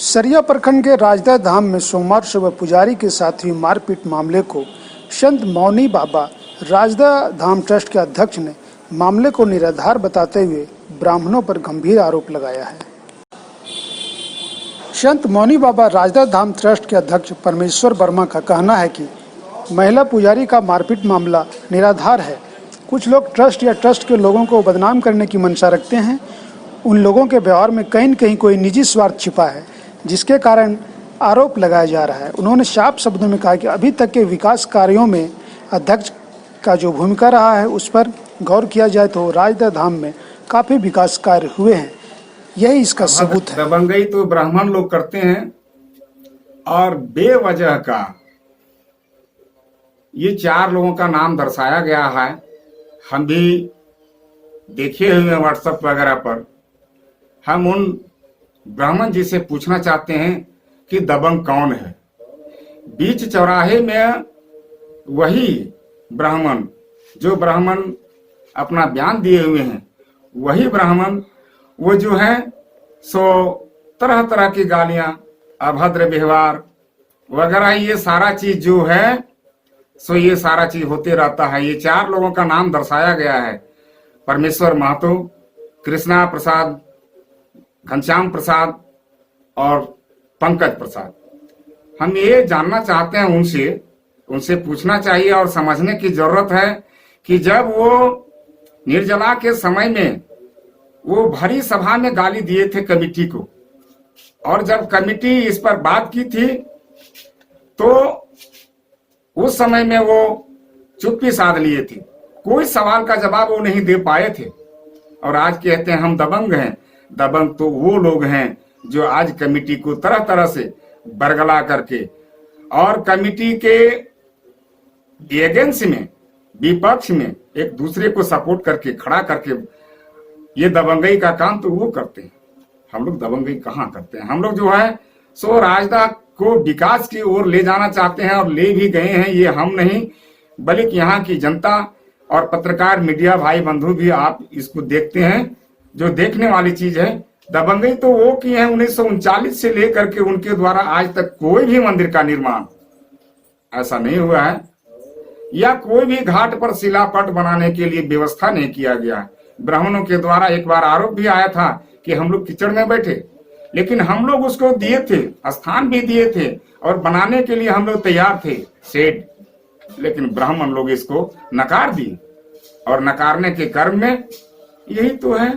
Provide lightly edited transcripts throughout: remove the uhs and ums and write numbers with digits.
सरिया प्रखंड के राजदा धाम में सोमवार सुबह पुजारी के साथ हुई मारपीट मामले को संत मौनी बाबा राजदा धाम ट्रस्ट के अध्यक्ष ने मामले को निराधार बताते हुए ब्राह्मणों पर गंभीर आरोप लगाया है। संत मौनी बाबा राजदा धाम ट्रस्ट के अध्यक्ष परमेश्वर वर्मा का कहना है कि महिला पुजारी का मारपीट मामला निराधार है। कुछ लोग ट्रस्ट या ट्रस्ट के लोगों को बदनाम करने की मंशा रखते हैं। उन लोगों के व्यवहार में कहीं न कहीं कोई निजी स्वार्थ छिपा है, जिसके कारण आरोप लगाया जा रहा है। उन्होंने साफ शब्दों में कहा कि अभी तक के विकास कार्यों में अध्यक्ष का जो भूमिका रहा है उस पर गौर किया जाए तो राजदा धाम में काफी विकास कार्य हुए हैं। यही इसका सबूत है। दबंगई तो ब्राह्मण लोग करते हैं और बेवजह का ये 4 लोगों का नाम दर्शाया गया है। हम भी देखे हुए हैं व्हाट्सएप वगैरह पर। हम उन ब्राह्मण जी से पूछना चाहते हैं कि दबंग कौन है। बीच चौराहे में वही ब्राह्मण जो ब्राह्मण अपना बयान दिए हुए हैं, वही ब्राह्मण वो जो है सो तरह तरह की गालियां, अभद्र व्यवहार वगैरह, ये सारा चीज जो है सो ये सारा चीज होते रहता है। ये 4 लोगों का नाम दर्शाया गया है, परमेश्वर महतो, कृष्णा प्रसाद, घनश्याम प्रसाद और पंकज प्रसाद। हम ये जानना चाहते हैं, उनसे पूछना चाहिए और समझने की जरूरत है कि जब वो निर्जला के समय में वो भरी सभा में गाली दिए थे कमेटी को, और जब कमेटी इस पर बात की थी तो उस समय में वो चुप्पी साध लिए थे, कोई सवाल का जवाब वो नहीं दे पाए थे। और आज कहते हैं हम दबंग हैं। दबंग तो वो लोग हैं जो आज कमेटी को तरह तरह से बरगला करके और कमेटी के एजेंसी में, विपक्ष में एक दूसरे को सपोर्ट करके खड़ा करके ये दबंगई का काम तो वो करते हैं। हम लोग दबंगई कहाँ करते हैं। हम लोग जो है सो राजदा को विकास की ओर ले जाना चाहते हैं और ले भी गए हैं। ये हम नहीं बल्कि यहाँ की जनता और पत्रकार मीडिया भाई बंधु भी आप इसको देखते हैं, जो देखने वाली चीज है। दबंगई तो वो की है 1939 से लेकर के उनके द्वारा आज तक कोई भी मंदिर का निर्माण ऐसा नहीं हुआ है, या कोई भी घाट पर शिलापट बनाने के लिए व्यवस्था नहीं किया गया है। ब्राह्मणों के द्वारा एक बार आरोप भी आया था कि हम लोग कीचड़ में बैठे, लेकिन हम लोग उसको दिए थे, स्थान भी दिए थे और बनाने के लिए हम लोग तैयार थे शेड, लेकिन ब्राह्मण लोग इसको नकार दिए। और नकारने के कर्म में यही तो है,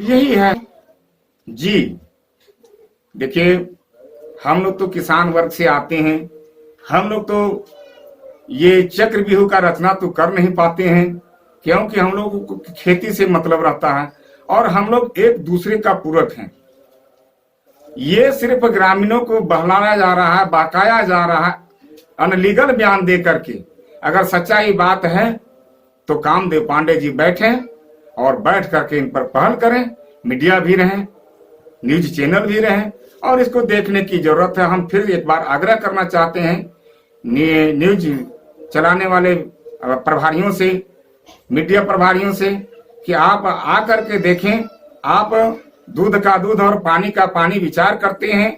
यही है जी। देखिए, हम लोग तो किसान वर्ग से आते हैं। हम लोग तो ये चक्रव्यूह का रचना तो कर नहीं पाते हैं, क्योंकि हम लोगों को खेती से मतलब रहता है और हम लोग एक दूसरे का पूरक हैं। ये सिर्फ ग्रामीणों को बहलाया जा रहा है, बहकाया जा रहा है अनलीगल बयान दे करके। अगर सच्चाई बात है तो कामदेव पांडे जी बैठे और बैठ करके इन पर पहल करें, मीडिया भी रहें, न्यूज चैनल भी रहें, और इसको देखने की जरूरत है। हम फिर एक बार आग्रह करना चाहते हैं न्यूज चलाने वाले प्रभारियों से, मीडिया प्रभारियों से, कि आप आकर के देखें। आप दूध का दूध और पानी का पानी विचार करते हैं।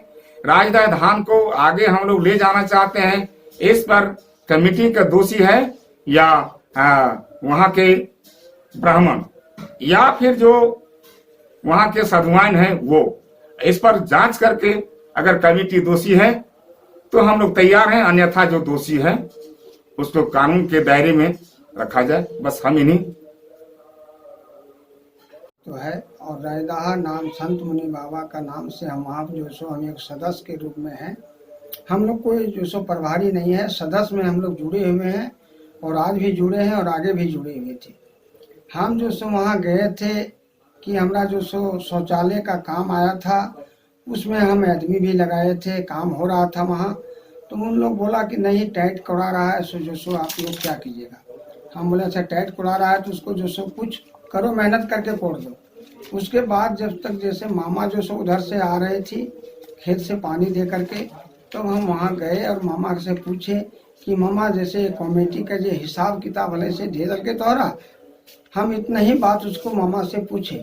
राजदा धाम को आगे हम लोग ले जाना चाहते हैं। इस पर कमेटी का दोषी है या वहां के ब्राह्मण या फिर जो वहां के साधुआइन हैं, वो इस पर जांच करके अगर कमेटी दोषी है तो हम लोग तैयार हैं, अन्यथा जो दोषी है उसको कानून के दायरे में रखा जाए। बस हम इन्हीं तो है। और राजदा नाम संत मुनि बाबा का नाम से हम आप जो सो हम एक सदस्य के रूप में हैं। हम लोग कोई जो सो प्रभारी नहीं है, सदस्य में हम लोग जुड़े हुए हैं और आज भी जुड़े हैं और आगे भी जुड़े हुए थे। हम जो सो वहाँ गए थे कि हमारा जो सो शौचालय का काम आया था, उसमें हम आदमी भी लगाए थे, काम हो रहा था वहाँ। तो उन लोग बोला कि नहीं टाइट करा रहा है, सो जो सो आप लोग क्या कीजिएगा। हम बोले अच्छा टाइट करा रहा है तो उसको जो सो कुछ करो, मेहनत करके कोड़ दो। उसके बाद जब तक जैसे मामा जो सो उधर से आ रही थी खेत से पानी दे करके, तो हम वहाँ गए और मामा से पूछे कि मामा जैसे कमेटी का जो हिसाब किताब भले से दे दल के तोहरा। हम इतना ही बात उसको मामा से पूछे।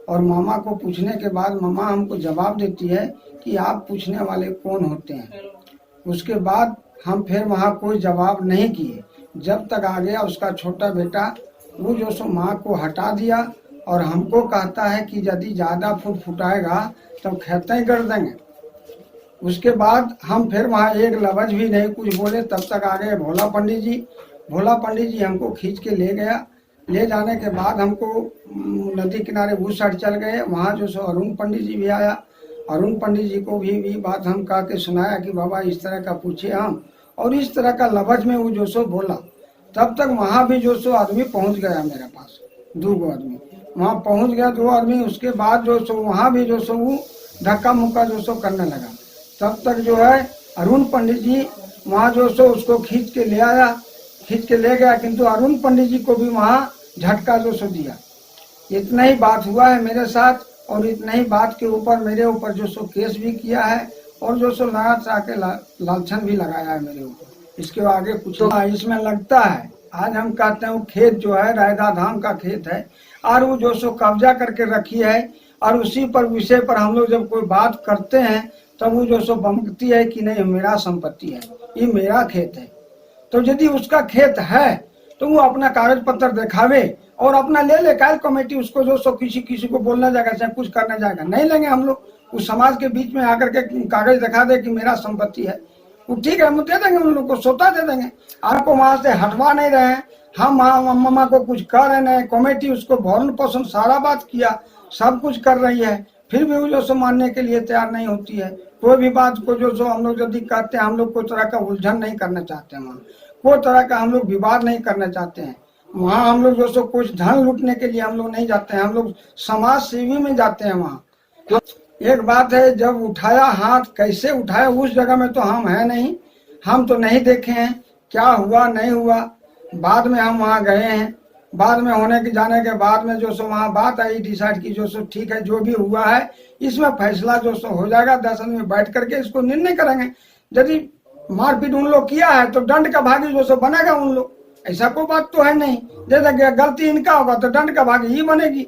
और मामा को पूछने के बाद मामा हमको जवाब देती है कि आप पूछने वाले कौन होते हैं। उसके बाद हम फिर वहाँ कोई जवाब नहीं किए, जब तक आ गया उसका छोटा बेटा, वो जो सो माँ को हटा दिया और हमको कहता है कि यदि ज़्यादा फुटाएगा तो खेते ही कर देंगे। उसके बाद हम फिर वहाँ एक लफ्ज भी नहीं कुछ बोले, तब तक आ गए भोला पंडित जी। भोला पंडित जी हमको खींच के ले गया। ले जाने के बाद हमको नदी किनारे उस साइड चल गए। वहाँ जो सो अरुण पंडित जी भी आया। अरुण पंडित जी को भी बात हम कह के सुनाया कि बाबा इस तरह का पूछे हम, और इस तरह का लफ्ज में वो जो सो बोला। तब तक वहाँ भी जो सो आदमी पहुँच गया मेरे पास, 2 आदमी वहाँ पहुँच गया, 2 आदमी। उसके बाद जो सो वहाँ भी जो सो वो धक्का मुक्का जो सो करने लगा। तब तक जो है अरुण पंडित जी वहाँ जो सो उसको खींच के ले आया, खींच के ले गया, किंतु अरुण पंडित जी को भी वहाँ झटका जो सो दिया। इतना ही बात हुआ है मेरे साथ, और इतना ही बात के ऊपर मेरे ऊपर जो सो केस भी किया है, और जो सो लगा चाह के लालछन भी लगाया है मेरे ऊपर। इसके आगे कुछ इसमें लगता है। आज हम कहते हैं वो खेत जो है रायदा धाम का खेत है, और वो जो सो कब्जा करके रखी है, और उसी पर विषय पर हम लोग जब कोई बात करते हैं तब वो जो सो बमकती है कि नहीं मेरा संपत्ति है, ये मेरा खेत है। तो यदि उसका खेत है तो वो अपना कागज पत्र दिखावे और अपना ले ले। काल कमेटी उसको जो सो किसी को बोलना जाएगा, चाहे कुछ करना जाएगा, नहीं लेंगे हम लोग। उस समाज के बीच में आकर के कागज दिखा दे कि मेरा संपत्ति है, वो ठीक है, हम दे देंगे, उन लोग को सोता दे देंगे। आपको वहां से हटवा नहीं रहे हैं, हम मामा को कुछ कर रहे हैं। कमेटी उसको भरण पोषण सारा बात किया, सब कुछ कर रही है, फिर भी वो जो सो मानने के लिए तैयार नहीं होती है। कोई भी बात को जो सो हम लोग यदि कहते हैं, हम लोग कोई तरह का उलझन नहीं करना चाहते हैं, वहाँ कोई तरह का हम लोग विवाद नहीं करना चाहते हैं। वहाँ हम लोग जो सो कुछ धन लूटने के लिए हम लोग नहीं जाते हैं, हम लोग समाज सेवी में जाते हैं वहाँ। तो एक बात है, जब उठाया हाथ कैसे उठाया उस जगह में तो हम है नहीं, हम तो नहीं देखे हैं क्या हुआ नहीं हुआ। बाद में हम वहाँ गए हैं, बाद में होने के जाने के बाद में जो सो वहाँ बात आई, डिसाइड की जो सो ठीक है जो भी हुआ है इसमें फैसला जो सो हो जाएगा। 10 आदमी बैठ करके इसको निर्णय करेंगे। यदि मारपीट उन लोग किया है तो दंड का भागी जो सो बनेगा उन लोग, ऐसा कोई बात तो है नहीं। जैसे गलती इनका होगा तो दंड का भागी ही बनेगी।